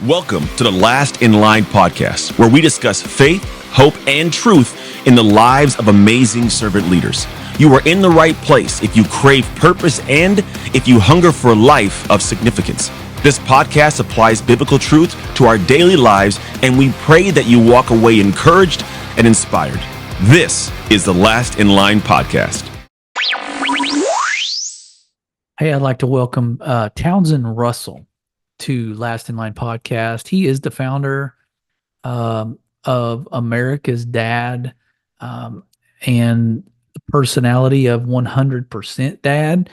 Welcome to the Last in Line podcast, where we discuss faith, hope, and truth in the lives of amazing servant leaders. You are in the right place if you crave purpose and if you hunger for a life of significance. This podcast applies biblical truth to our daily lives, and we pray that you walk away encouraged and inspired. This is the Last in Line podcast. Hey, I'd like to welcome Townsend Russell to Last in Line podcast. He is the founder of America's Dad and personality of 100% Dad.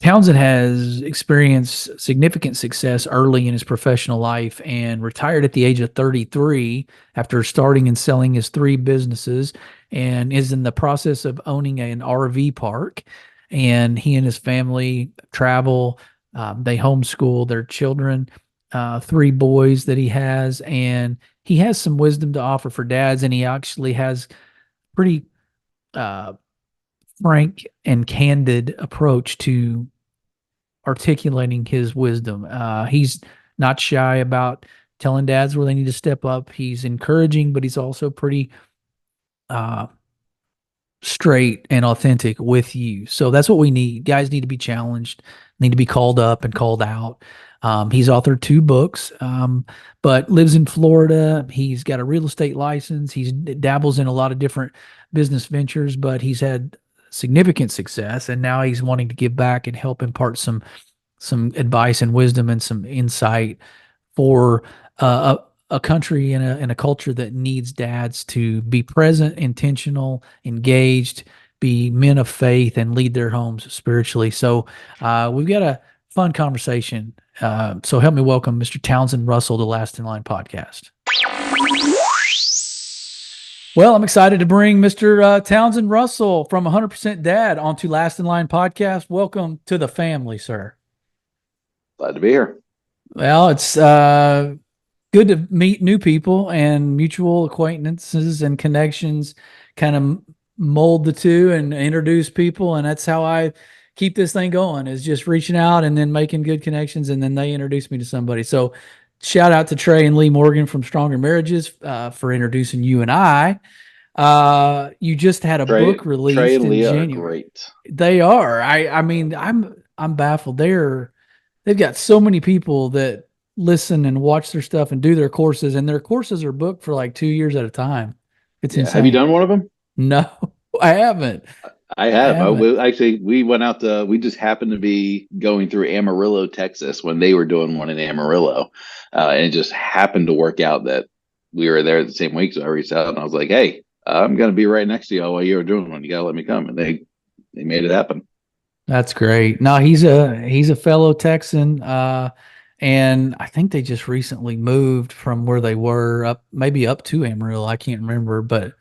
Townsend has experienced significant success early in his professional life and retired at the age of 33 after starting and selling his 3 businesses, and is in the process of owning an RV park. And he and his family travel. They homeschool their children, 3 boys that he has, and he has some wisdom to offer for dads, and he actually has pretty frank and candid approach to articulating his wisdom. He's not shy about telling dads where they need to step up. He's encouraging, but he's also pretty straight and authentic with you. So that's what we need. Guys need to be challenged, need to be called up and called out. He's authored 2 books, but lives in Florida. He's got a real estate license. He dabbles in a lot of different business ventures, but he's had significant success, and now he's wanting to give back and help impart some advice and wisdom and some insight for a country and a culture that needs dads to be present, intentional, engaged, be men of faith, and lead their homes spiritually. So we've got a fun conversation. So help me welcome Mr. Townsend Russell to Last in Line podcast. Well, I'm excited to bring Mr. Townsend Russell from 100% Dad onto Last in Line podcast. Welcome to the family, sir. Glad to be here. Well, it's good to meet new people, and mutual acquaintances and connections kind of mold the two and introduce people. And that's how I keep this thing going, is just reaching out and then making good connections, and then they introduce me to somebody. So shout out to Trey and Lee Morgan from Stronger Marriages for introducing you and I. You just had a book released Trey and in Lee January. are great. They are. I mean, I'm baffled. They've got so many people that listen and watch their stuff and do their courses, and their courses are booked for like 2 years at a time. It's insane. Have you done one of them? No, I haven't. I have. We went out we just happened to be going through Amarillo, Texas when they were doing one in Amarillo. And it just happened to work out that we were there the same week. So I reached out and I was like, hey, I'm going to be right next to you while you were doing one. You got to let me come. And they made it happen. That's great. No, he's a fellow Texan. And I think they just recently moved from where they were up to Amarillo. I can't remember, but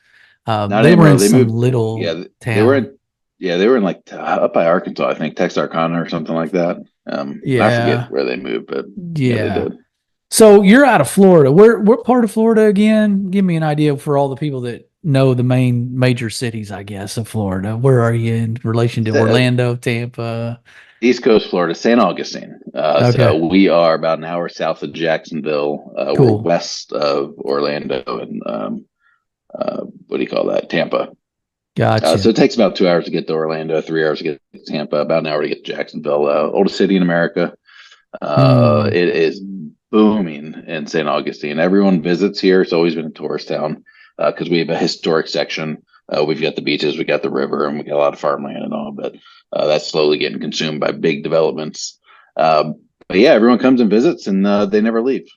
they were in some little town. They were in like up by Arkansas, I think, Texarkana or something like that. I forget where they moved, but they did. So you're out of Florida. What part of Florida again? Give me an idea for all the people that know the main major cities, I guess, of Florida. Where are you in relation to Orlando, Tampa? East Coast Florida, St. Augustine. Okay. So we are about an hour south of Jacksonville. Cool. We're west of Orlando and what do you call that? Tampa. Gotcha. So it takes about 2 hours to get to Orlando, 3 hours to get to Tampa, about an hour to get to Jacksonville. Oldest city in America. It is booming in St. Augustine. Everyone visits here. It's always been a tourist town because we have a historic section. We've got the beaches, we got the river, and we got a lot of farmland and all, but that's slowly getting consumed by big developments. But yeah, everyone comes and visits, and they never leave.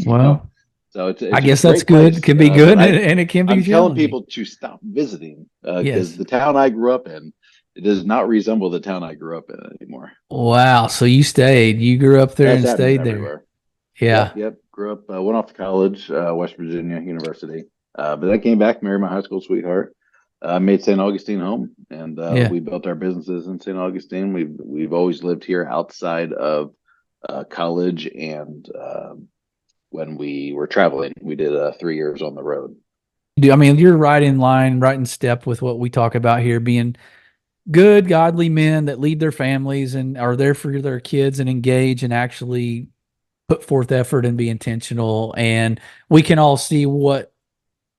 Well, so it's I guess that's good. Place. It can be good, and it can be. I'm telling people to stop visiting because the town I grew up in, it does not resemble the town I grew up in anymore. Wow! So you stayed. You grew up there and stayed there. Everywhere. Yeah. Yep. Grew up. Went off to college, West Virginia University. But I came back, married my high school sweetheart. Made St. Augustine home, and we built our businesses in St. Augustine. We've always lived here outside of college, and when we were traveling, we did 3 years on the road. I mean, you're right in line, right in step with what we talk about here, being good, godly men that lead their families and are there for their kids and engage and actually put forth effort and be intentional. And we can all see what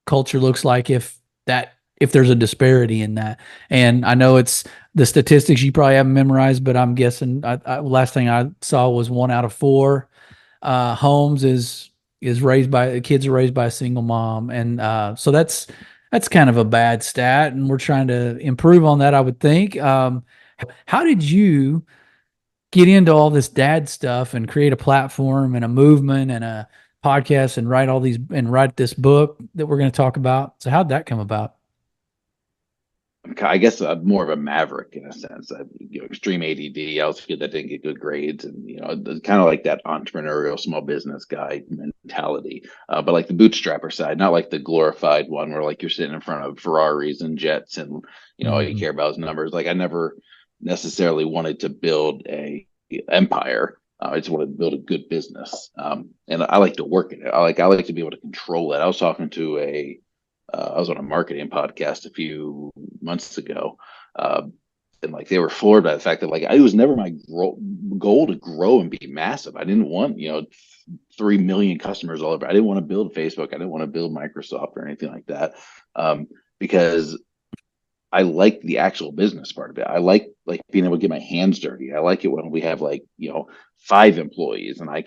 culture looks like if there's a disparity in that. And I know it's the statistics you probably haven't memorized, but I'm guessing last thing I saw was 1 out of 4 homes is raised by kids are raised by a single mom. And so that's kind of a bad stat, and we're trying to improve on that, I would think. How did you get into all this dad stuff and create a platform and a movement and a podcast and write this book that we're going to talk about? So how'd that come about? I guess I'm more of a maverick in a sense. Extreme ADD. I was a kid that didn't get good grades, and kind of like that entrepreneurial small business guy mentality. But like the bootstrapper side, not like the glorified one where like you're sitting in front of Ferraris and jets, and all you care about is numbers. Like I never necessarily wanted to build a empire. I just wanted to build a good business, and I like to work in it. I like to be able to control it. I was talking to I was on a marketing podcast a few months ago, and like they were floored by the fact that like it was never my goal to grow and be massive. I didn't want 3 million customers all over. I didn't want to build Facebook. I didn't want to build Microsoft or anything like that, because I like the actual business part of it. I like being able to get my hands dirty. I like it when we have 5 employees and I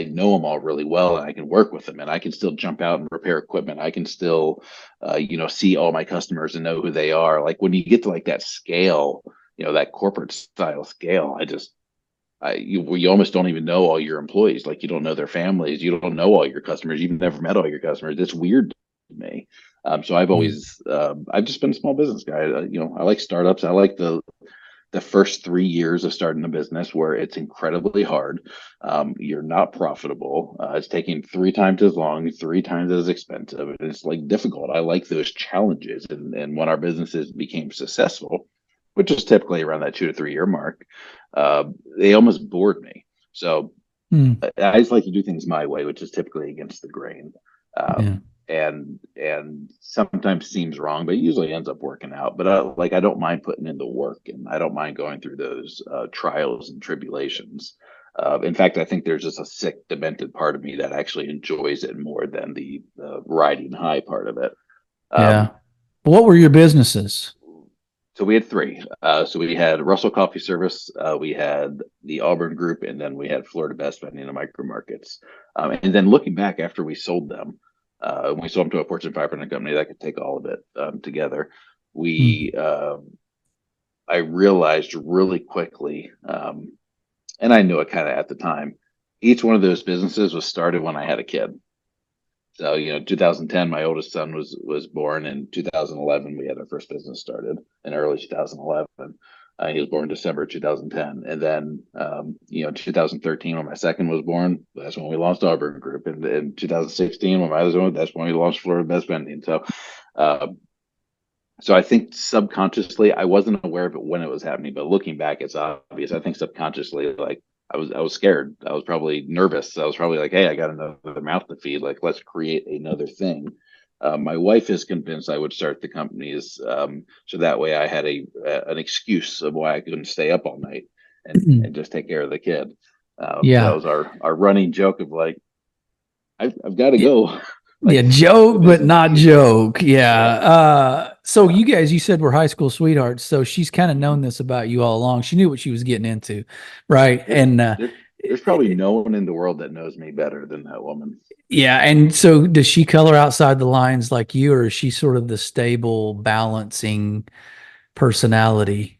know them all really well, and I can work with them, and I can still jump out and repair equipment. I can still, see all my customers and know who they are. Like when you get to like that scale, that corporate style scale, you almost don't even know all your employees. Like you don't know their families. You don't know all your customers. You've never met all your customers. It's weird to me. So I've always, I've just been a small business guy. I like startups. I like the first 3 years of starting a business where it's incredibly hard. You're not profitable. It's taking 3 times as long, 3 times as expensive. And it's like difficult. I like those challenges. And when our businesses became successful, which is typically around that 2 to 3 year mark, they almost bored me. So I just like to do things my way, which is typically against the grain. And sometimes seems wrong, but it usually ends up working out. But I don't mind putting in the work, and I don't mind going through those trials and tribulations. In fact, I think there's just a sick, demented part of me that actually enjoys it more than the riding high part of it. What were your businesses? So we had 3. So we had Russell Coffee Service, we had the Auburn Group, and then we had Florida Best Vending and Micro Markets. And then looking back after we sold them, we sold them to a Fortune 500 company that could take all of it together. I realized really quickly, and I knew it kind of at the time, each one of those businesses was started when I had a kid. So, 2010, my oldest son was born. In 2011, we had our first business started in early 2011. He was born December 2010. And then, 2013, when my second was born, that's when we launched Auburn Group. And in 2016, when my other one, that's when we launched Florida Best Vending. So I think subconsciously, I wasn't aware of it when it was happening, but looking back, it's obvious. I think subconsciously, like I was scared. I was probably nervous. I was probably like, hey, I got another mouth to feed. Like, let's create another thing. My wife is convinced I would start the companies, so that way I had an excuse of why I couldn't stay up all night and just take care of the kid. That was our running joke of like, I've got to go. Like, joke, but not joke. So you said we're high school sweethearts. So she's kind of known this about you all along. She knew what she was getting into, right? And there's probably no one in the world that knows me better than that woman. Yeah. And so does she color outside the lines like you, or is she sort of the stable, balancing personality?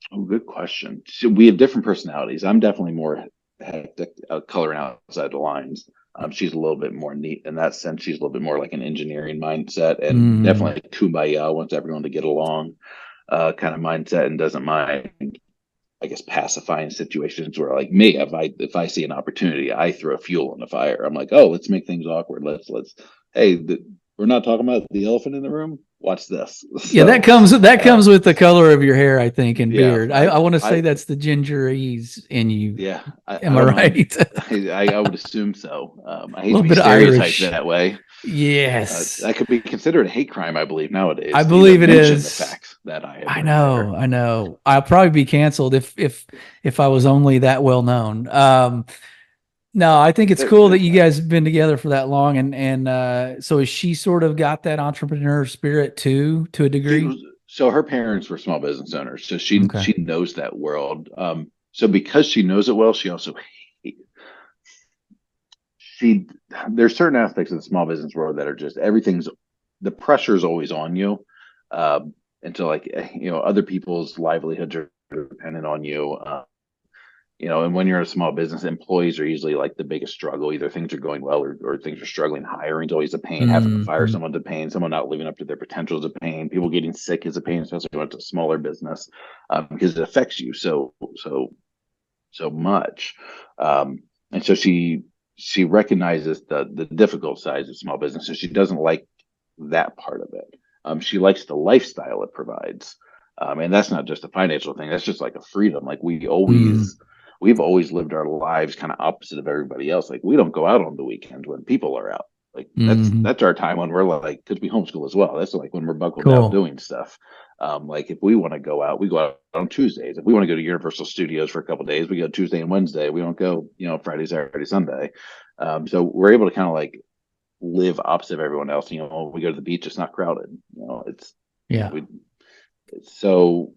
Oh, good question. So we have different personalities. I'm definitely more hectic, coloring outside the lines. She's a little bit more neat in that sense. She's a little bit more like an engineering mindset, and definitely kumbaya, wants everyone to get along kind of mindset, and doesn't mind, I guess, pacifying situations where, like me, if I see an opportunity, I throw fuel on the fire. I'm like, oh, let's make things awkward. Let's hey, we're not talking about the elephant in the room. watch this. Yeah, that comes with the color of your hair, I think, and Yeah, beard. I want to say that's the gingerese in you. Yeah, Am I right? I would assume so. I hate to Little be bit of stereotyped Irish. that way. Yes. That could be considered a hate crime, I believe, nowadays. I believe it mention is. the facts that I have. I know. I'll probably be canceled if I was only that well known. No, I think it's cool that you guys have been together for that long, and so has she sort of got that entrepreneur spirit too, to a degree? So her parents were small business owners, so she knows that world. So because she knows it well, she also there's certain aspects of the small business world that are just the pressure is always on you, and so like other people's livelihoods are dependent on you. And when you're in a small business, employees are usually like the biggest struggle. Either things are going well or things are struggling. Hiring's always a pain. Having to fire someone's a pain. Someone not living up to their potential is a pain. People getting sick is a pain, especially when it's a smaller business, because it affects you so much. And so she recognizes the difficult sides of small business. So she doesn't like that part of it. She likes the lifestyle it provides. And that's not just a financial thing. That's just like a freedom. Like we've always lived our lives kind of opposite of everybody else. Like we don't go out on the weekends when people are out. Like that's our time when we're like, because we homeschool as well. That's like when we're buckled down doing stuff. Like if we want to go out, we go out on Tuesdays. If we want to go to Universal Studios for a couple of days, we go Tuesday and Wednesday. We don't go, Friday, Saturday, Sunday. So we're able to kind of like live opposite of everyone else. We go to the beach, it's not crowded. So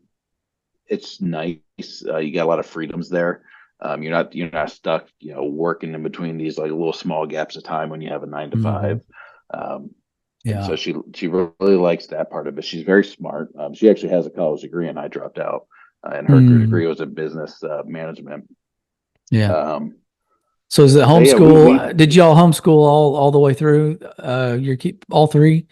it's nice. You got a lot of freedoms there. You're not stuck, working in between these like little small gaps of time when you have a 9 to 5. So she really likes that part of it. She's very smart. She actually has a college degree, and I dropped out. And her degree was in business management. So is it homeschool? Did y'all homeschool all the way through? All three?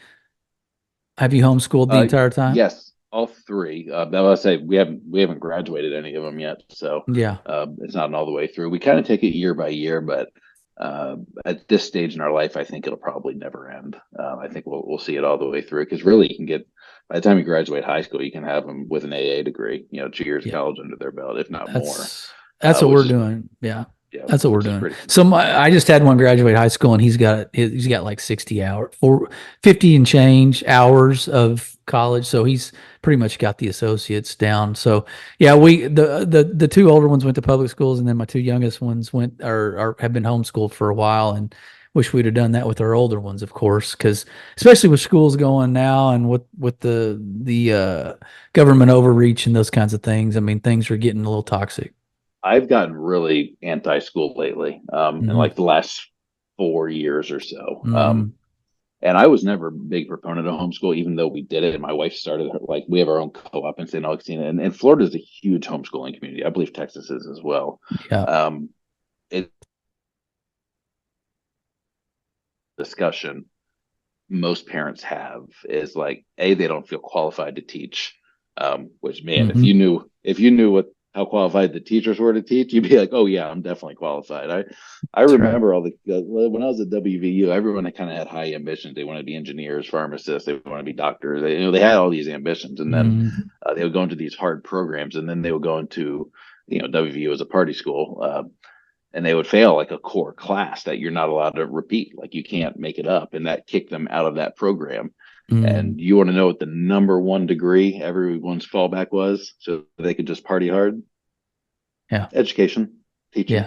Have you homeschooled the entire time? Yes. All three. I say we haven't graduated any of them yet, so it's not all the way through. We kind of take it year by year, but at this stage in our life, I think it'll probably never end. I think we'll see it all the way through, because really, you can get, by the time you graduate high school, you can have them with an AA degree, 2 years of college under their belt, if not more. That's what we're doing. Yeah. That's what we're doing. So I just had one graduate high school, and he's got like 60 hours, 50 and change hours of college. So he's pretty much got the associates down. So yeah, the two older ones went to public schools, and then my two youngest ones have been homeschooled for a while, and wish we'd have done that with our older ones, of course, because especially with schools going now and with the government overreach and those kinds of things. I mean, things are getting a little toxic. I've gotten really anti-school lately, in like the last 4 years or so. And I was never a big proponent of homeschool, even though we did it. And my wife started, like, we have our own co-op in St. Augustine, and Florida is a huge homeschooling community. I believe Texas is as well. Discussion most parents have is like, they don't feel qualified to teach, which, man, if you knew how qualified the teachers were to teach, you'd be like, oh yeah, I'm definitely qualified. I remember all when I was at WVU, everyone kind of had high ambitions. They wanted to be engineers, pharmacists, they want to be doctors. They had all these ambitions, and then they would go into these hard programs, and then they would go into, WVU as a party school, and they would fail like a core class that you're not allowed to repeat. Like, you can't make it up, and that kicked them out of that program. And you want to know what the number one degree everyone's fallback was, so they could just party hard? Education, teaching.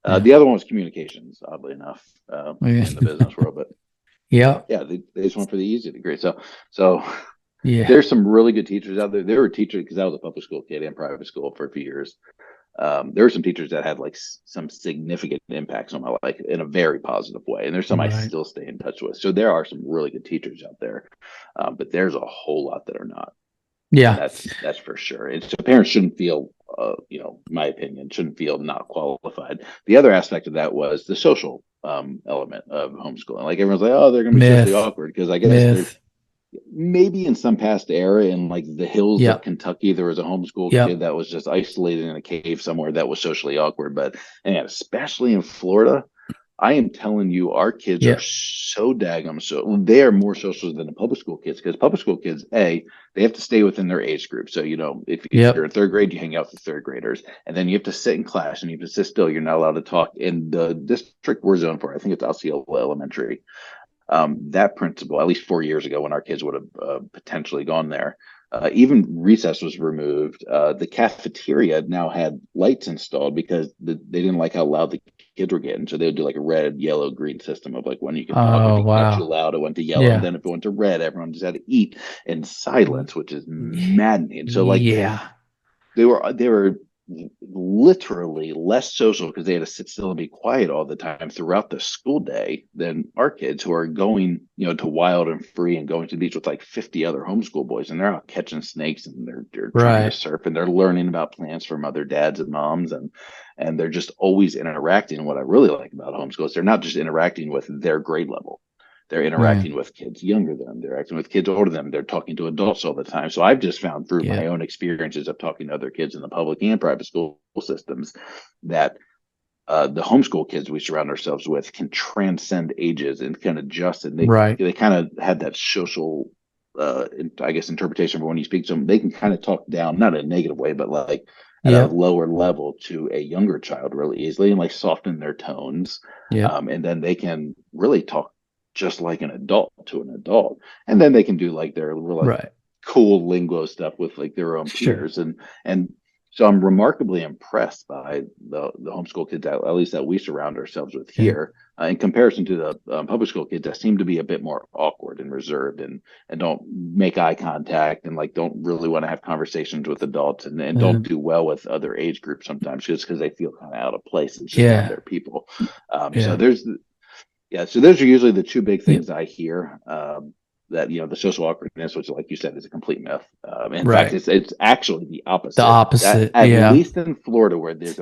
The other one was communications, oddly enough, in the business world. But they just went for the easy degree. So there's some really good teachers out there. There were teachers, because I was a public school kid and private school for a few years. There were some teachers that had like some significant impacts on my life in a very positive way, and there's some I still stay in touch with. So there are some really good teachers out there, but there's a whole lot that are not. That's for sure. So parents shouldn't feel, my opinion, shouldn't feel not qualified. The other aspect of that was the social element of homeschooling. Like, everyone's like, oh, they're going to be socially awkward, because I guess maybe in some past era, in like the hills of Kentucky, there was a homeschool kid that was just isolated in a cave somewhere that was socially awkward. But especially in Florida, I am telling you, our kids Yeah. are so daggum. So they are more social than the public school kids, because public school kids, they have to stay within their age group. So, if Yep. you're in third grade, you hang out with third graders, and then you have to sit in class and you have to sit still. You're not allowed to talk. In the district we're zoned for, I think it's Osceola Elementary. That principal, at least 4 years ago, when our kids would have potentially gone there, even recess was removed. The cafeteria now had lights installed because they didn't like how loud the kids were getting. So they would do like a red, yellow, green system of like when you could talk. Oh, If it got too wow. loud, it went to yellow. Yeah. And then if it went to red, everyone just had to eat in silence, which is maddening. So like Yeah. they were literally less social because they had to sit still and be quiet all the time throughout the school day than our kids, who are going, to Wild and Free and going to the beach with like 50 other homeschool boys, and they're out catching snakes, and they're trying to Right. surf, and they're learning about plants from other dads and moms, and they're just always interacting. And what I really like about homeschool is they're not just interacting with their grade level. They're interacting with kids younger than them. They're interacting with kids older than them. They're talking to adults all the time. So I've just found through Yeah. my own experiences of talking to other kids in the public and private school systems that the homeschool kids we surround ourselves with can transcend ages and can adjust. And Right. they kind of had that social, I guess, interpretation for when you speak to them. They can kind of talk down, not in a negative way, but like at a Yep. lower level to a younger child really easily, and like soften their tones. Yep. And then they can really talk just like an adult to an adult, and then they can do like their like Right. cool lingo stuff with like their own Sure. peers, and so I'm remarkably impressed by the homeschool kids, at least that we surround ourselves with Yeah. here, in comparison to the public school kids that seem to be a bit more awkward and reserved, and don't make eye contact, and like don't really want to have conversations with adults, and don't do well with other age groups sometimes, just because they feel kind of out of place. It's just not Yeah. their people. Yeah. So those are usually the two big Yeah. things I hear. That the social awkwardness, which, like you said, is a complete myth. In Right. fact, it's actually the opposite. The opposite. At Yeah. least in Florida, where there's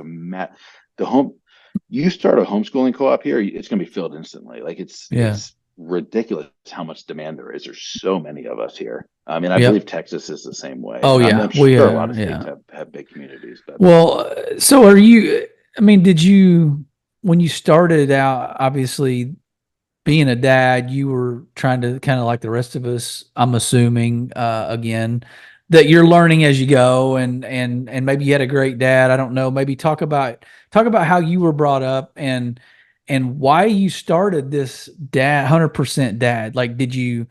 you start a homeschooling co-op here, it's going to be filled instantly. Like it's ridiculous how much demand there is. There's so many of us here. I mean, I Yep. believe Texas is the same way. Oh, yeah. I'm sure a lot of states have big communities. But Well, so did you, when you started out, obviously being a dad, you were trying to kind of like the rest of us, I'm assuming, again, that you're learning as you go, and maybe you had a great dad. I don't know. Maybe talk about how you were brought up, and why you started this 100% dad. Like, did you,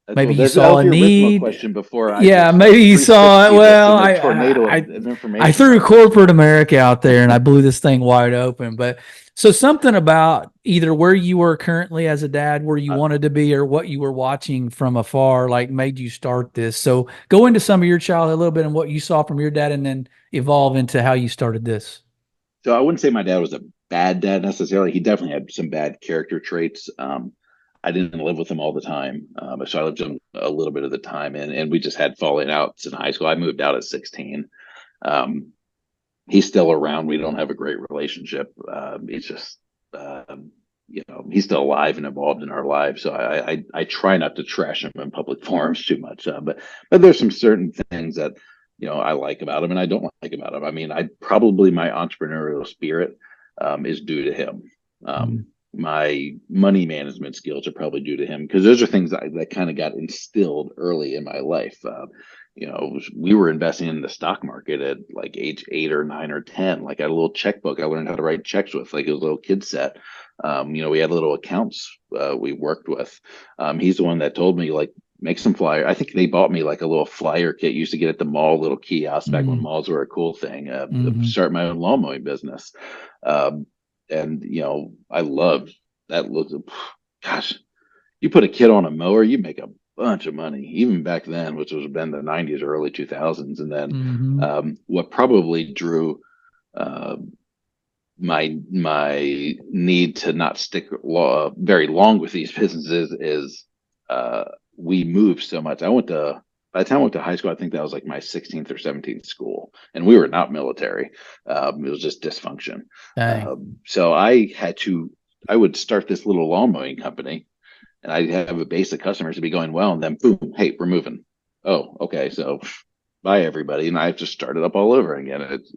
maybe you saw a need? Question before Yeah, maybe you saw it. Well, I threw corporate America out there and I blew this thing wide open. But so something about either where you were currently as a dad, where you wanted to be, or what you were watching from afar, like made you start this. So go into some of your childhood a little bit and what you saw from your dad, and then evolve into how you started this. So I wouldn't say my dad was a bad dad necessarily. He definitely had some bad character traits. I didn't live with him all the time. So I lived with him a little bit of the time, and we just had falling outs in high school. I moved out at 16. He's still around. We don't have a great relationship. He's just, he's still alive and involved in our lives. So I try not to trash him in public forums too much. But there's some certain things that, I like about him and I don't like about him. I mean, my entrepreneurial spirit is due to him. My money management skills are probably due to him, because those are things that kind of got instilled early in my life. We were investing in the stock market at like age 8 or 9 or 10. Like I had a little checkbook I learned how to write checks with, like a little kid set. We had little accounts we worked with. He's the one that told me, like, make some flyer. I think they bought me like a little flyer kit you used to get at the mall, little kiosk back when malls were a cool thing. Start my own lawn mowing business. And I loved that. Gosh, you put a kid on a mower, you make a bunch of money, even back then, which was been the 90s or early 2000s. And then what probably drew my need to not stick very long with these businesses is we moved so much. By the time I went to high school, I think that was like my 16th or 17th school, and we were not military. It was just dysfunction. So I would start this little lawn mowing company, and I'd have a base of customers to be going well, and then boom, hey, we're moving. Oh, okay. So by everybody, and I just started up all over again. It's,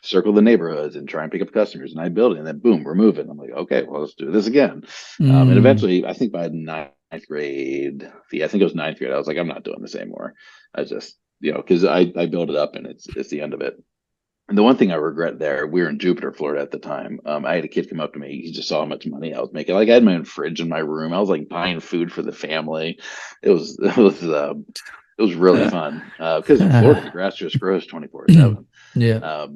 circle the neighborhoods and try and pick up customers, and I build it, and then boom, we're moving. I'm like, okay, well, let's do this again. And eventually, I think by ninth grade, I think it was ninth grade, I was like, I'm not doing this anymore. I just, because I built it up, and it's the end of it. And the one thing I regret there, we were in Jupiter, Florida at the time. I had a kid come up to me. He just saw how much money I was making. Like, I had my own fridge in my room. I was like buying food for the family. It was really fun because in Florida the grass just grows 24/7. Yeah.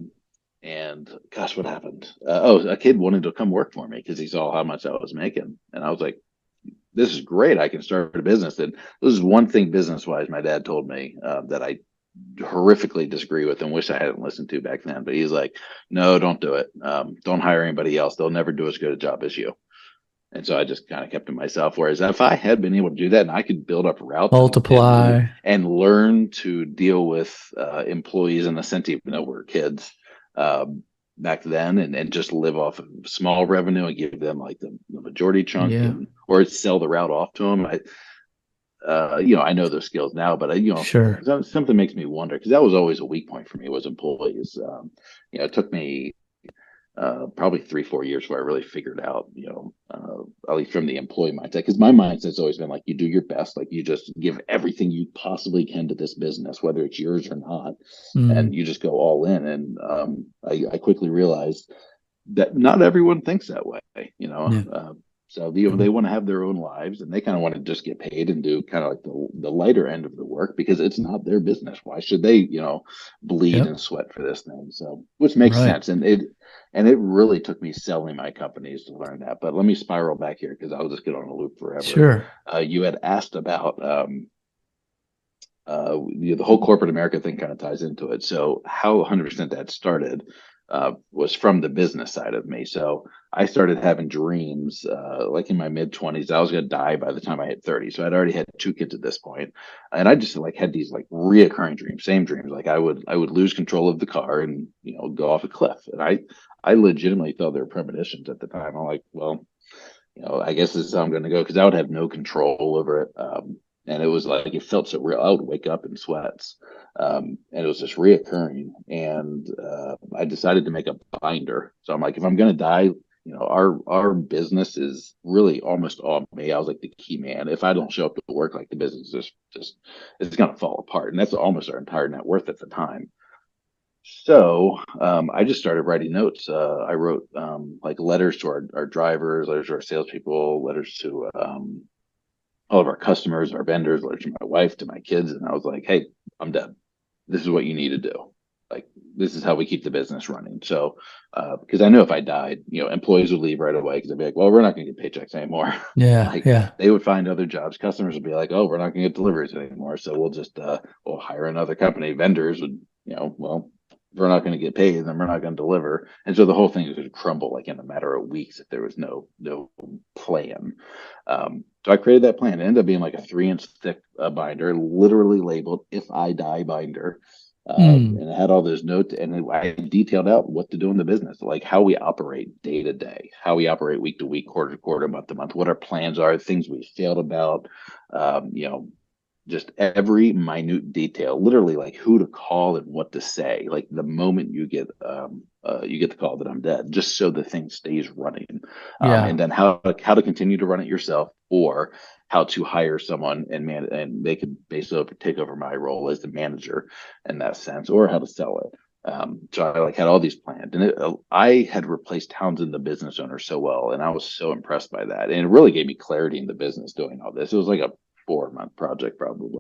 And gosh, what happened? A kid wanted to come work for me because he saw how much I was making, and I was like, "This is great. I can start a business." And this is one thing business wise my dad told me that I horrifically disagree with and wish I hadn't listened to back then. But he's like, "No, don't do it. Don't hire anybody else. They'll never do as good a job as you." And so I just kind of kept to myself. Whereas if I had been able to do that and I could build up routes, multiply, and learn to deal with employees in the sense, even though we're kids back then, and just live off of small revenue and give them like the majority chunk, or sell the route off to them. I know those skills now, but sure, something makes me wonder, because that was always a weak point for me, was employees. It took me probably 3-4 years where I really figured out, at least from the employee mindset, because my mindset's always been like, you do your best, like you just give everything you possibly can to this business, whether it's yours or not, and you just go all in. And I quickly realized that not everyone thinks that way, So they want to have their own lives, and they kind of want to just get paid and do kind of like the lighter end of the work, because it's not their business. Why should they, bleed and sweat for this thing? So, which makes sense. And it really took me selling my companies to learn that. But let me spiral back here, because I'll just get on a loop forever. Sure. You had asked about the whole corporate America thing kind of ties into it. So how 100% that started was from the business side of me. So I started having dreams like in my mid-20s. I was going to die by the time I hit 30. So I'd already had 2 kids at this point. And I just like had these like reoccurring dreams, same dreams. Like I would lose control of the car and, go off a cliff. And I legitimately thought they were premonitions at the time. I'm like, well, I guess this is how I'm going to go, because I would have no control over it. And it was like, it felt so real. I would wake up in sweats. And it was just reoccurring. And I decided to make a binder. So I'm like, if I'm going to die, our business is really almost all me. I was like the key man. If I don't show up to work, like the business just it's going to fall apart. And that's almost our entire net worth at the time. So I just started writing notes. I wrote like letters to our drivers, letters to our salespeople, letters to all of our customers, our vendors, letters to my wife, to my kids. And I was like, hey, I'm dead. This is what you need to do. Like, this is how we keep the business running. So, because I knew if I died, employees would leave right away, because they'd be like, well, we're not going to get paychecks anymore. Yeah. They would find other jobs. Customers would be like, oh, we're not going to get deliveries anymore. So we'll just, we'll hire another company. Vendors would, well, if we're not going to get paid, then we're not going to deliver. And so the whole thing would crumble like in a matter of weeks if there was no plan. So I created that plan. It ended up being like a 3-inch thick binder, literally labeled "If I Die" binder. And it had all those notes, and I detailed out what to do in the business, like how we operate day to day, how we operate week to week, quarter to quarter, month to month, what our plans are, things we failed about, just every minute detail, literally like who to call and what to say, like the moment you get the call that I'm dead, just so the thing stays running. And then how to continue to run it yourself, or how to hire someone and they could basically take over my role as the manager in that sense, or how to sell it. So I had all these planned, and I had replaced Townsend, the business owner, so well, and I was so impressed by that, and it really gave me clarity in the business doing all this. It was like a 4-month project probably.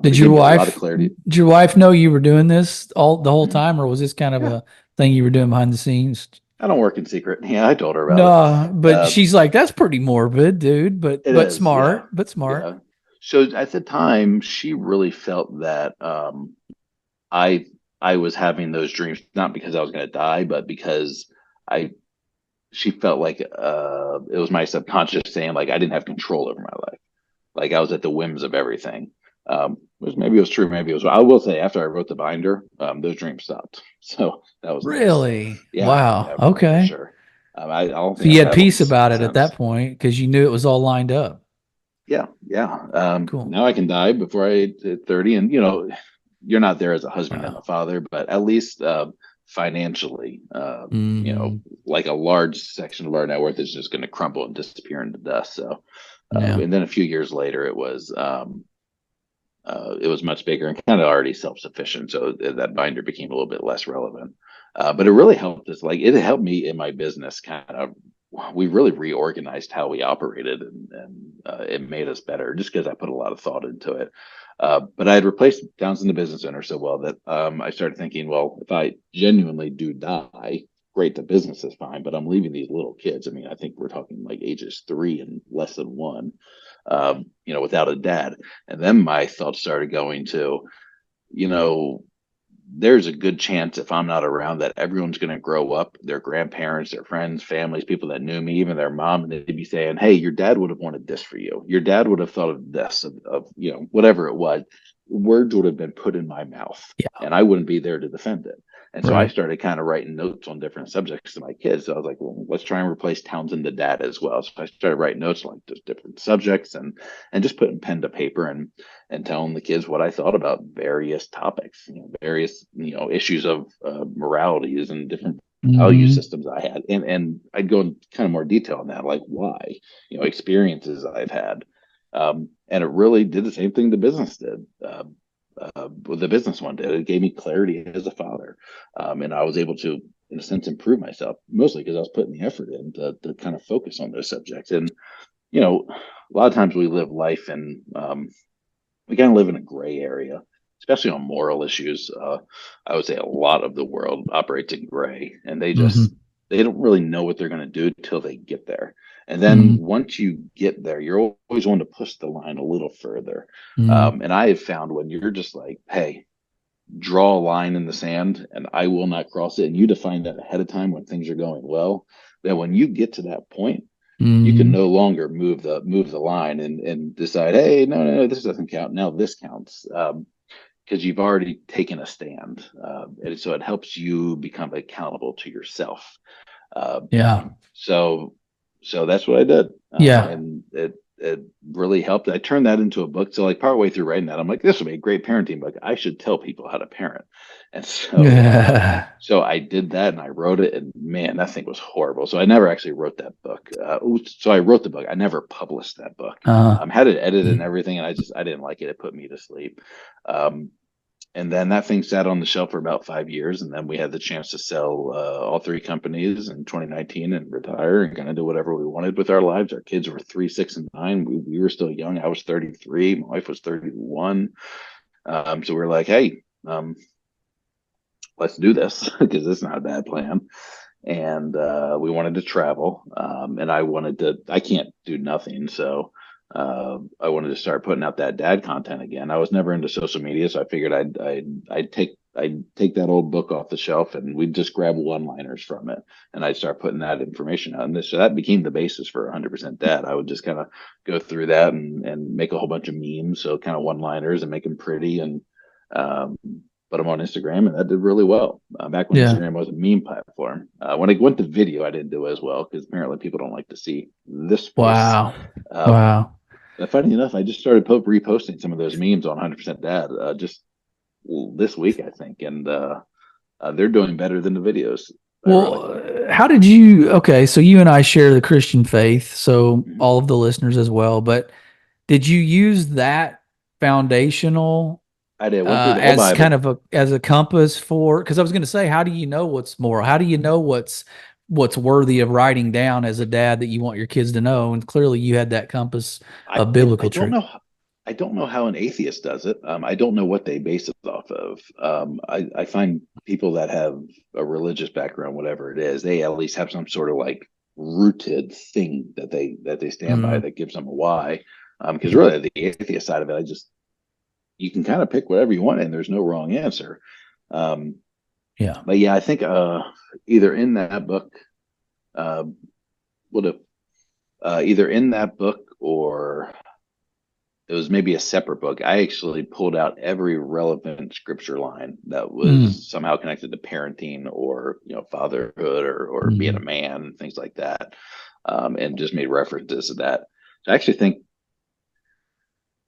Did your wife know you were doing this the whole time, or was this kind of a thing you were doing behind the scenes? I don't work in secret. Yeah, I told her about it. No, but she's like, that's pretty morbid, dude, but smart. Yeah. So at the time, she really felt that I was having those dreams, not because I was going to die, but because she felt like it was my subconscious saying, like, I didn't have control over my life. Like I was at the whims of everything. Maybe it was true, maybe it was. I will say, after I wrote the binder, those dreams stopped. So that was really nice. Yeah, wow. Yeah, okay, for sure. I don't so think you had peace about it at that point, because you knew it was all lined up. Yeah. Cool. Now I can die before I hit 30, and you're not there as a husband and Wow. a father, but at least financially, like a large section of our net worth is just going to crumble and disappear into dust. So, Yeah. and then a few years later, it was much bigger and kind of already self-sufficient. So that binder became a little bit less relevant. But it really helped us. Like it helped me in my business. We really reorganized how we operated, and it made us better just because I put a lot of thought into it. But I had replaced Townsend, the business owner, so well that I started thinking, well, if I genuinely do die, great, the business is fine, but I'm leaving these little kids. I mean, I think we're talking like ages 3 and less than 1, without a dad. And then my thoughts started going to, you know, there's a good chance if I'm not around that everyone's going to grow up, their grandparents, their friends, families, people that knew me, even their mom, and they'd be saying, hey, your dad would have wanted this for you. Your dad would have thought of this, of whatever it was. Words would have been put in my mouth, and I wouldn't be there to defend it. And so I started kind of writing notes on different subjects to my kids. So I was like, well, let's try and replace Townsend the dad as well. So I started writing notes on like just different subjects and just putting pen to paper and telling the kids what I thought about various topics, various issues of moralities and different value systems I had, and I'd go in kind of more detail on that, like why, experiences I've had, and it really did the same thing the business did. The business one did. It gave me clarity as a father, and I was able to, in a sense, improve myself, mostly because I was putting the effort in to kind of focus on those subjects. And a lot of times we live life and we kind of live in a gray area, especially on moral issues. I would say a lot of the world operates in gray, and they don't really know what they're going to do till they get there. And then once you get there, you're always wanting to push the line a little further. And I have found when you're just like, hey, draw a line in the sand and I will not cross it, and you define that ahead of time when things are going well, then when you get to that point, you can no longer move the line and decide, hey, no, this doesn't count. Now this counts, because you've already taken a stand. And so it helps you become accountable to yourself. So that's what I did. And it really helped. I turned that into a book. So like partway through writing that, I'm like, this would be a great parenting book. I should tell people how to parent. And so, so I did that and I wrote it, and man, that thing was horrible. So I never actually wrote that book. So I wrote the book. I never published that book. Had it edited and everything, and I didn't like it. It put me to sleep. And then that thing sat on the shelf for about 5 years. And then we had the chance to sell all 3 companies in 2019 and retire and kind of do whatever we wanted with our lives. Our kids were 3, 6, and 9. We were still young. I was 33. My wife was 31. So we were like, hey, let's do this, because this is not a bad plan. And we wanted to travel. And I can't do nothing. So I wanted to start putting out that dad content again. I was never into social media, so I figured I'd take that old book off the shelf and we'd just grab one-liners from it, and I'd start putting that information out. And so that became the basis for 100% Dad. I would just kind of go through that and make a whole bunch of memes, so kind of one-liners, and make them pretty and put them on Instagram, and that did really well. Back when Instagram was a meme platform. When I went to video, I didn't do as well because apparently people don't like to see this face. Wow. Funny enough, I just started reposting some of those memes on 100% Dad just this week, I think, and they're doing better than the videos. Well, how did you? Okay, so you and I share the Christian faith, so all of the listeners as well. But did you use that foundational? I did. Went through the whole as Bible. kind of as a compass for, because I was going to say, how do you know what's moral? How do you know what's worthy of writing down as a dad that you want your kids to know? And clearly you had that compass of biblical truth. I don't know how an atheist does it. I don't know what they base it off of. I find people that have a religious background, whatever it is, they at least have some sort of like rooted thing that they stand by that gives them a why. Because really the atheist side of it, you can kind of pick whatever you want and there's no wrong answer. But yeah, I think either in that book, either in that book or it was maybe a separate book, I actually pulled out every relevant scripture line that was somehow connected to parenting or fatherhood or being a man, things like that, and just made references to that. So I actually think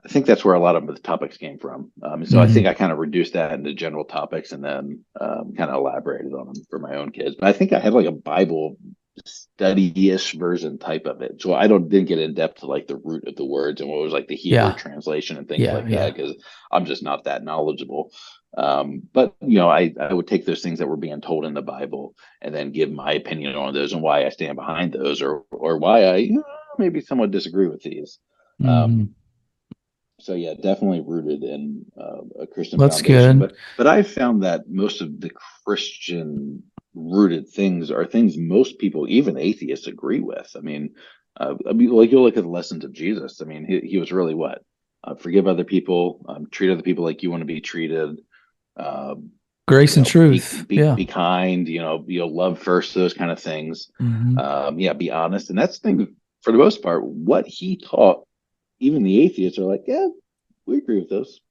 I think that's where a lot of the topics came from. So I think I kind of reduced that into general topics and then kind of elaborated on them for my own kids. But I think I had like a Bible study-ish version type of it. So I didn't get in depth to like the root of the words and what was like the Hebrew translation and things like that, because I'm just not that knowledgeable. But I would take those things that were being told in the Bible and then give my opinion on those and why I stand behind those, or why I maybe somewhat disagree with these. So yeah, definitely rooted in a Christian foundation. But I've found that most of the Christian rooted things are things most people, even atheists, agree with. I mean, like you'll look at the lessons of Jesus. I mean, he was really what? Forgive other people, treat other people like you want to be treated. Grace and truth. Be kind. Love first. Those kind of things. Be honest, and that's the thing. For the most part, what he taught. Even the atheists are like, yeah, we agree with those.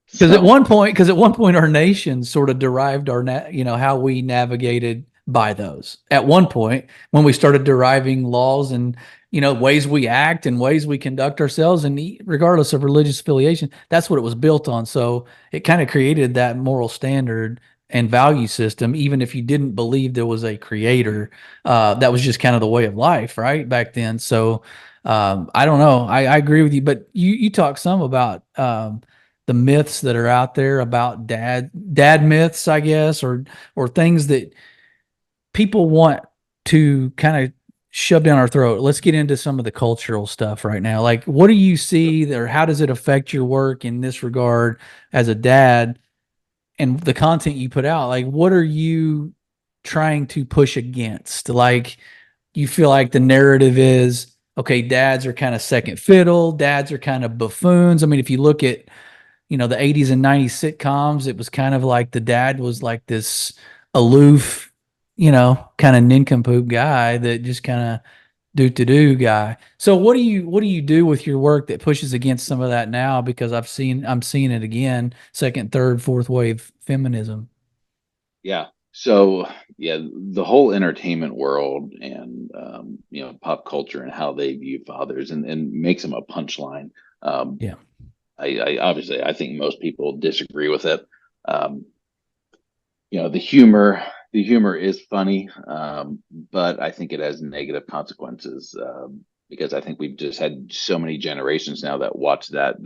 Because at one point, our nation sort of derived our, how we navigated by those. At one point, when we started deriving laws and ways we act and ways we conduct ourselves, and regardless of religious affiliation, that's what it was built on. So it kind of created that moral standard and value system, even if you didn't believe there was a creator. That was just kind of the way of life, right, back then. So. I don't know. I agree with you, but you talk some about the myths that are out there about dad myths, I guess, or things that people want to kind of shove down our throat. Let's get into some of the cultural stuff right now. Like, what do you see, or how does it affect your work in this regard as a dad and the content you put out? Like, what are you trying to push against? Like, you feel like the narrative is, okay, dads are kind of second fiddle. Dads are kind of buffoons. I mean, if you look at, the 80s and 90s sitcoms, it was kind of like the dad was like this aloof, kind of nincompoop guy that just kind of do guy. So what do you do with your work that pushes against some of that now? Because I'm seeing it again, second, third, fourth wave feminism. Yeah. So yeah, the whole entertainment world and pop culture and how they view fathers and makes them a punchline. I obviously I think most people disagree with it. The humor is funny, but I think it has negative consequences because I think we've just had so many generations now that watch that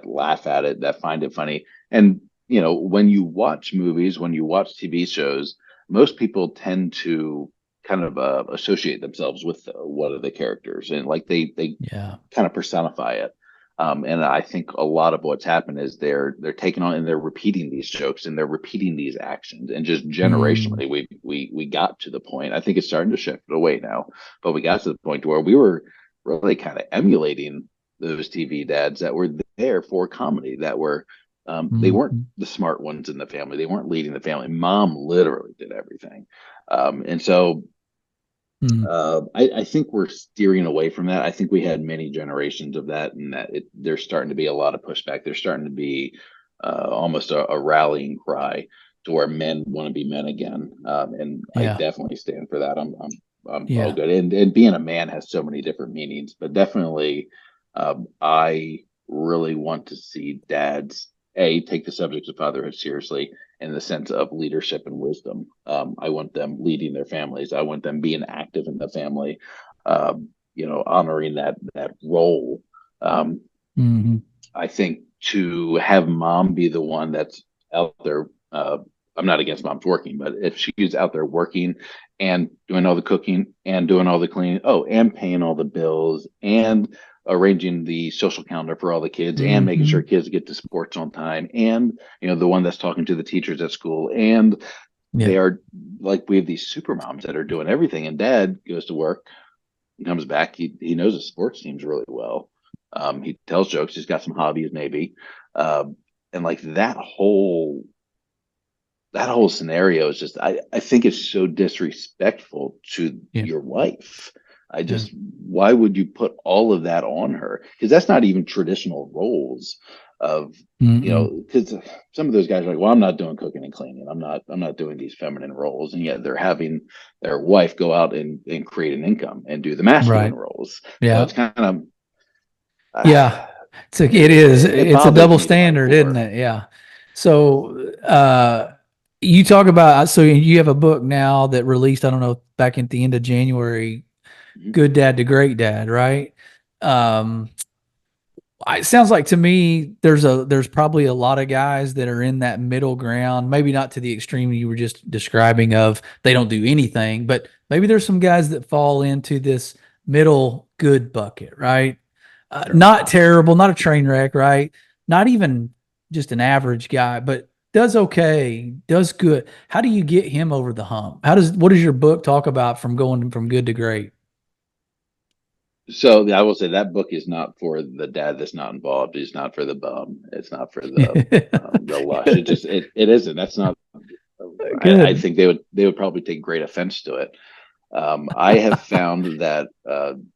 laugh at it, that find it funny. And when you watch movies, when you watch TV shows, most people tend to kind of associate themselves with one of the characters, and like they kind of personify it. And I think a lot of what's happened is they're taking on and they're repeating these jokes and they're repeating these actions, and just generationally we got to the point. I think it's starting to shift away now, but we got to the point where we were really kind of emulating those TV dads that were there for comedy, that were they weren't the smart ones in the family. They weren't leading the family. Mom literally did everything. And so I think we're steering away from that. I think we had many generations of that, and that there's starting to be a lot of pushback. There's starting to be almost a rallying cry to where men want to be men again. And I definitely stand for that. I'm all good. And being a man has so many different meanings, but definitely I really want to see dads take the subject of fatherhood seriously in the sense of leadership and wisdom. I want them leading their families. I want them being active in the family, honoring that role. I think to have mom be the one that's out there, I'm not against moms working, but if she's out there working and doing all the cooking and doing all the cleaning, and paying all the bills and arranging the social calendar for all the kids and making sure kids get to sports on time, and the one that's talking to the teachers at school, and they are like, we have these super moms that are doing everything, and dad goes to work, he comes back, he knows the sports teams really well, he tells jokes, he's got some hobbies maybe, and like that whole scenario is just, I think it's so disrespectful to your wife. Why would you put all of that on her? Because that's not even traditional roles of, because some of those guys are like, well, I'm not doing cooking and cleaning. I'm not doing these feminine roles. And yet they're having their wife go out and create an income and do the masculine roles. Yeah. So it's kind of, Yeah, it's a bothers double me to my standard, isn't core. it? Yeah. So you talk about, so you have a book now that released, I don't know, back at the end of January, Mhm. Good Dad to Great Dad, right? Um, it sounds like to me there's probably a lot of guys that are in that middle ground, maybe not to the extreme you were just describing of they don't do anything, but maybe there's some guys that fall into this middle good bucket, right? Sure. Not terrible, not a train wreck, right? Not even just an average guy, but does okay, does good. How do you get him over the hump? What does your book talk about from going from good to great? So I will say that book is not for the dad that's not involved. It's not for the bum. It's not for the lush. It isn't. That's not. I Good. think they would probably take great offense to it. I have found that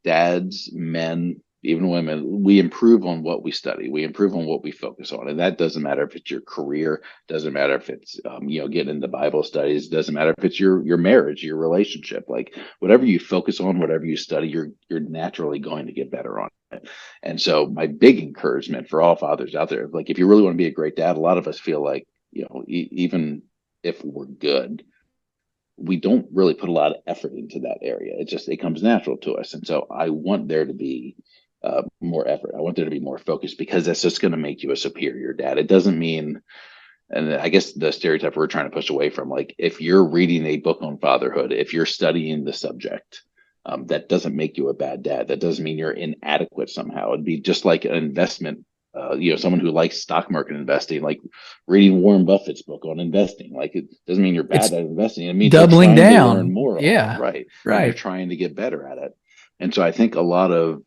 dads, men, even women, we improve on what we study. We improve on what we focus on, and that doesn't matter if it's your career, doesn't matter if it's getting into Bible studies, doesn't matter if it's your marriage, your relationship. Like whatever you focus on, whatever you study, you're naturally going to get better on it. And so my big encouragement for all fathers out there, like if you really want to be a great dad, a lot of us feel like even if we're good, we don't really put a lot of effort into that area. It comes natural to us. And so I want there to be more effort. I want there to be more focus because that's just going to make you a superior dad. It doesn't mean, and I guess the stereotype we're trying to push away from, like if you're reading a book on fatherhood, if you're studying the subject, that doesn't make you a bad dad. That doesn't mean you're inadequate somehow. It'd be just like an investment. Someone who likes stock market investing, like reading Warren Buffett's book on investing, like it doesn't mean you're bad It's at investing. It means doubling you're trying to learn down. more on it, Yeah. right? And you're Right. trying to get better at it. And so I think a lot of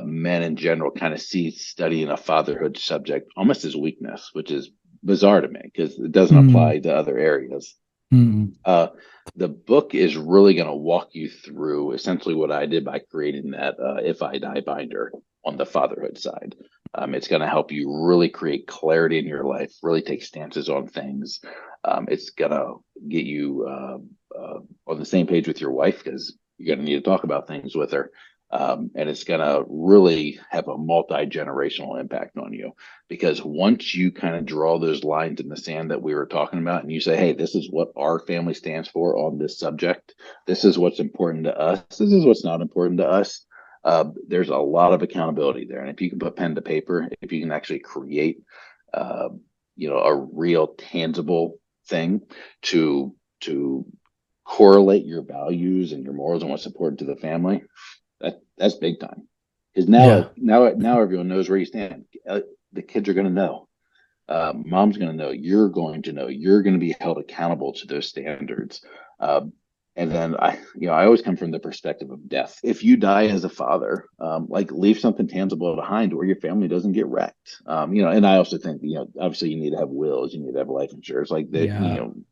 men in general kind of see studying a fatherhood subject almost as weakness, which is bizarre to me because it doesn't apply to other areas. The book is really going to walk you through essentially what I did by creating that If I Die binder on the fatherhood side. It's going to help you really create clarity in your life, really take stances on things. It's going to get you on the same page with your wife because you're going to need to talk about things with her. And it's going to really have a multi-generational impact on you because once you kind of draw those lines in the sand that we were talking about and you say, hey, this is what our family stands for on this subject. This is what's important to us. This is what's not important to us. There's a lot of accountability there. And if you can put pen to paper, if you can actually create, a real tangible thing to correlate your values and your morals and what's important to the family, that's big time. Because now everyone knows where you stand. The kids are going to know. Mom's going to know. You're going to know. You're going to be held accountable to those standards. And then I always come from the perspective of death. If you die as a father, leave something tangible behind where your family doesn't get wrecked. And I also think, obviously you need to have wills, you need to have life insurance.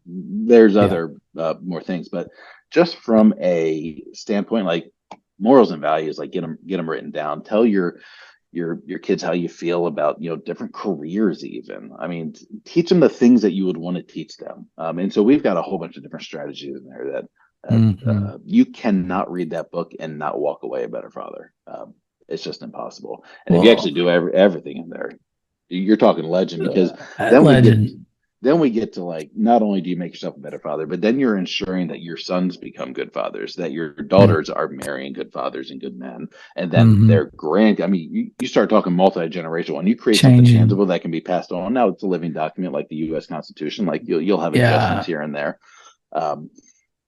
There's other more things, but just from a standpoint, like morals and values, like get them written down. Tell your kids how you feel about different careers. Even teach them the things that you would want to teach them. And so we've got a whole bunch of different strategies in there that you cannot read that book and not walk away a better father. It's just impossible. And if you actually do everything in there, you're talking legend because then we get to like, not only do you make yourself a better father, but then you're ensuring that your sons become good fathers, that your daughters are marrying good fathers and good men. And then their you start talking multi-generational and you create something tangible that can be passed on. Now it's a living document like the U.S. Constitution, like you'll have adjustments here and there.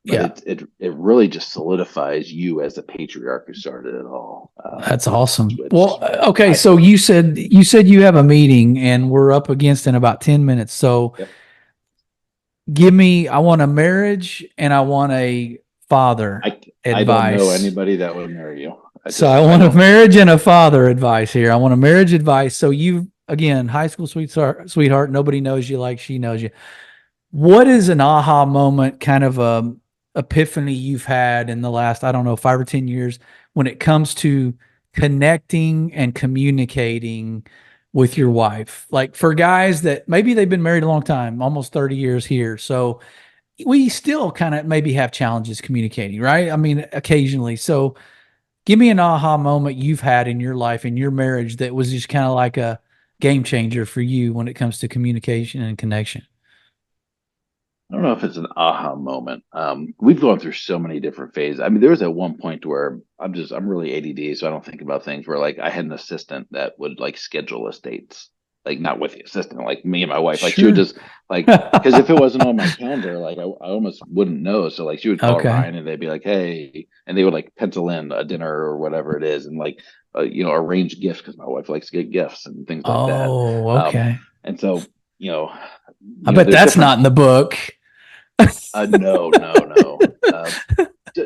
But it really just solidifies you as the patriarch who started it all. That's awesome. Well, okay. So you said you have a meeting and we're up against in about 10 minutes. So I want a marriage and I want a father advice. I don't know anybody that would marry you. I want a marriage and a father advice here. I want a marriage advice. So again, high school sweetheart, nobody knows you like she knows you. What is an aha moment, kind of epiphany you've had in the last, 5 or 10 years when it comes to connecting and communicating with your wife? Like for guys that maybe they've been married a long time, almost 30 years here. So we still kind of maybe have challenges communicating, right? Occasionally. So Give me an aha moment you've had in your life, in your marriage, that was just kind of like a game changer for you when it comes to communication and connection. I don't know if it's an aha moment. We've gone through so many different phases. I mean, there was at one point where I'm really ADD, so I don't think about things where like I had an assistant that would like schedule us dates, like not with the assistant, like me and my wife. Like she would Sure. just like, because if it wasn't on my calendar, like I almost wouldn't know. So like she would call Okay. Ryan and they'd be like, hey, and they would like pencil in a dinner or whatever it is, and like arrange gifts because my wife likes to get gifts and things like that. Oh, Um, okay. and so you know, I bet there's that's different. not in the book. No, no, no.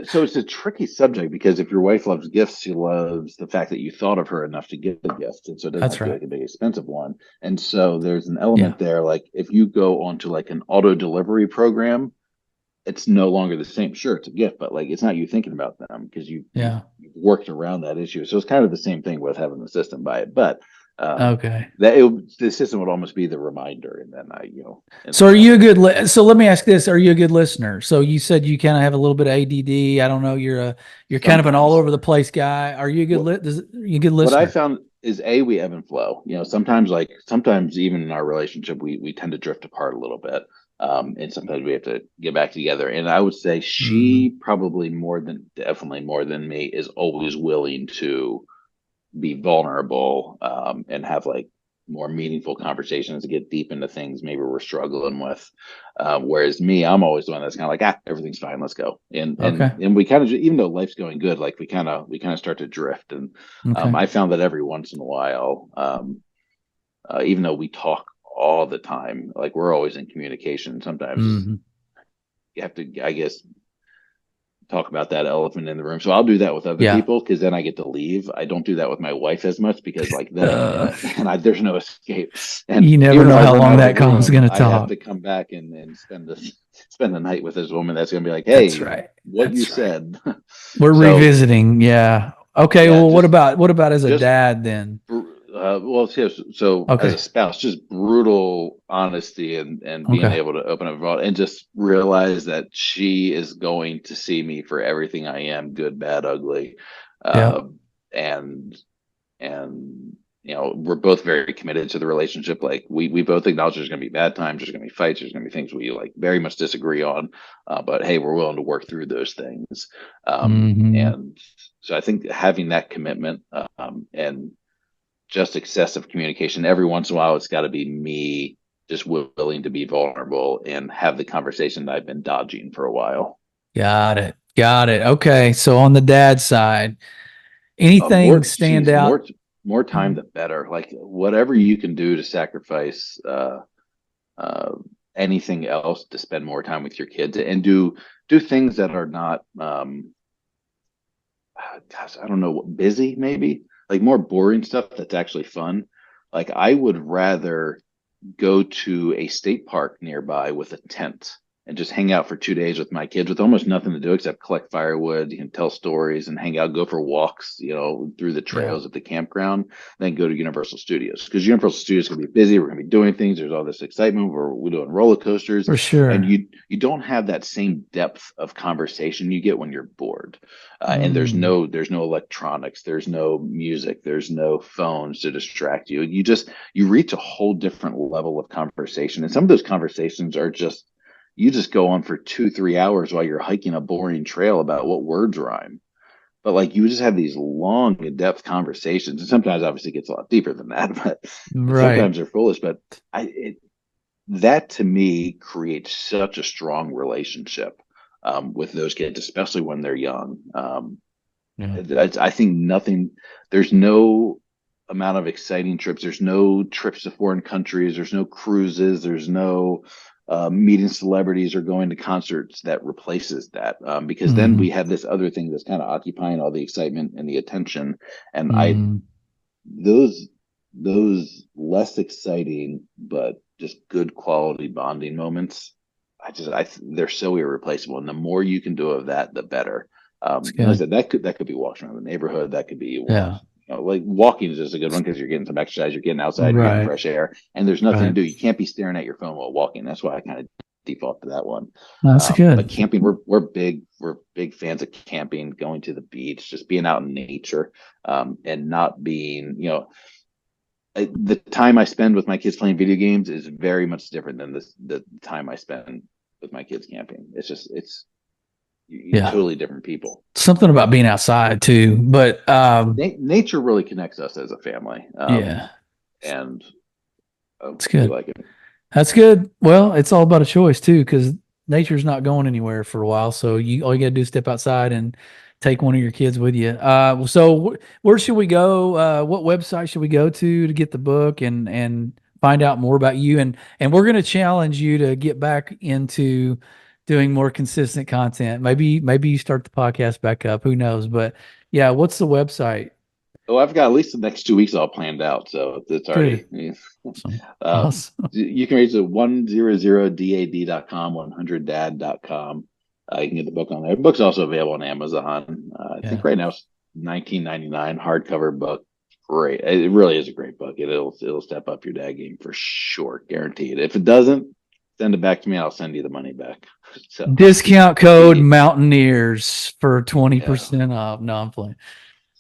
So it's a tricky subject because if your wife loves gifts, she loves the fact that you thought of her enough to get the gift, and so it doesn't have That's to be right. like a big expensive one. And so there's an Yeah. element there, like if you go onto like an auto delivery program, it's no longer the same. Sure, it's a gift, but like it's not you thinking about them because you've Yeah. worked around that issue. So it's kind of the same thing with having the system buy it, but Okay. the system would almost be the reminder, and then and So are then you a good so let me ask this, are you a good listener? So you said you kind of have a little bit of ADD. I don't know, you're kind of an all sometimes. over the place guy. Are you a good What you a good what I listener? found is we ebb and flow. Sometimes even in our relationship we tend to drift apart a little bit. And sometimes we have to get back together. And I would say Hmm. she probably definitely more than me is always willing to be vulnerable, and have like more meaningful conversations to get deep into things maybe we're struggling with. Whereas me, I'm always the one that's kind of like, everything's fine, let's go. And Okay. we kind of, even though life's going good, like we kind of start to drift. And Okay. I found that every once in a while, even though we talk all the time, like we're always in communication. Sometimes Hmm. you have to, I guess, talk about that elephant in the room. So I'll do that with other Yeah. people because then I get to leave. I don't do that with my wife as much because like then Uh, there's no escape. And you never even if know I how run long out of the that con's room, going to I have talk. to come back and spend the night with this woman that's going to be like, That's hey, right. what you That's right. said. We're So revisiting. Yeah. Okay. yeah, Well, what about as a just dad then? well, yes, so as a Okay. spouse, just brutal honesty and being Okay. able to open up and just realize that she is going to see me for everything I am, good, bad, ugly. Yeah. Uh, and and we're both very committed to the relationship. Like we both acknowledge there's going to be bad times, there's going to be fights, there's going to be things we like very much disagree on, but hey, we're willing to work through those things. Hmm. And so I think having that commitment, and just excessive communication. Every once in a while, it's got to be me just willing to be vulnerable and have the conversation that I've been dodging for a while. Got it. Got it. Okay. So on the dad side, anything More, stand geez, out? more time the better. Like whatever you can do to sacrifice uh, anything else to spend more time with your kids and do things that are not, gosh, I don't know, busy maybe, like more boring stuff that's actually fun. Like I would rather go to a state park nearby with a tent and just hang out for 2 days with my kids with almost nothing to do except collect firewood. You can tell stories and hang out, go for walks, through the Yeah. trails at the campground, then go to Universal Studios because Universal Studios is going to be busy. We're going to be doing things. There's all this excitement. We're doing roller coasters, For and sure. you don't have that same depth of conversation you get when you're bored. And Mm. there's no electronics, there's no music, there's no phones to distract you. You reach a whole different level of conversation. And some of those conversations are just, you just go on for 2, 3 hours while you're hiking a boring trail about what words rhyme. But like you just have these long in-depth conversations. And sometimes obviously it gets a lot deeper than that, but Right. sometimes they're foolish. But that to me creates such a strong relationship, with those kids, especially when they're young. Yeah. I think there's no amount of exciting trips. There's no trips to foreign countries. There's no cruises. There's no meeting celebrities or going to concerts that replaces that. Because then we Hmm. have this other thing that's kind of occupying all the excitement and the attention. And Hmm. those, those less exciting, but just good quality bonding moments, they're so irreplaceable. And the more you can do of that, the better. It's And like I good. said, that could be walks around the neighborhood. That could be, Yeah. like walking is just a good one because you're getting some exercise, you're getting outside, you're getting Right. fresh air, and there's nothing to Right. do. You can't be staring at your phone while walking. That's why I kind of default to that one. That's good. But camping, we're big fans of camping, going to the beach, just being out in nature, and not being, the time I spend with my kids playing video games is very much different than the time I spend with my kids camping. It's totally different people. Something about being outside too, but nature really connects us as a family. And it's good. Like it. That's good. Well, it's all about a choice too, because nature's not going anywhere for a while. So all you got to do is step outside and take one of your kids with you. So where should we go? What website should we go to get the book and find out more about you? And we're going to challenge you to get back into doing more consistent content. Maybe you start the podcast back up. Who knows? But yeah, what's the website? Oh, I've got at least the next 2 weeks all planned out, so it's already. Awesome. You can reach it 100dad.com, 100dad.com. You can get the book on there. The book's also available on Amazon. I think right now it's $19.99 hardcover book. Great, it really is a great book. It'll step up your dad game for sure, guaranteed. If it doesn't, send it back to me. I'll send you the money back. So, discount code Mountaineers for 20% off. No, I'm playing.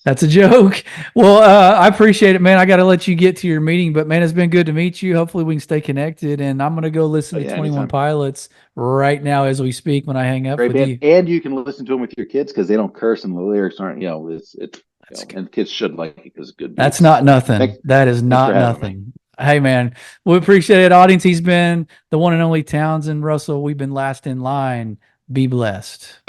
That's a joke. Well, I appreciate it, man. I got to let you get to your meeting, but man, it's been good to meet you. Hopefully we can stay connected, and I'm going to go listen to 21 anytime. Pilots right now as we speak when I hang up with you. And you can listen to them with your kids because they don't curse and the lyrics aren't, and kids should like it because it's good. That's not nothing. That is not nothing. Hey, man, we appreciate it, audience. He's been the one and only Townsend Russell. We've been last in line. Be blessed.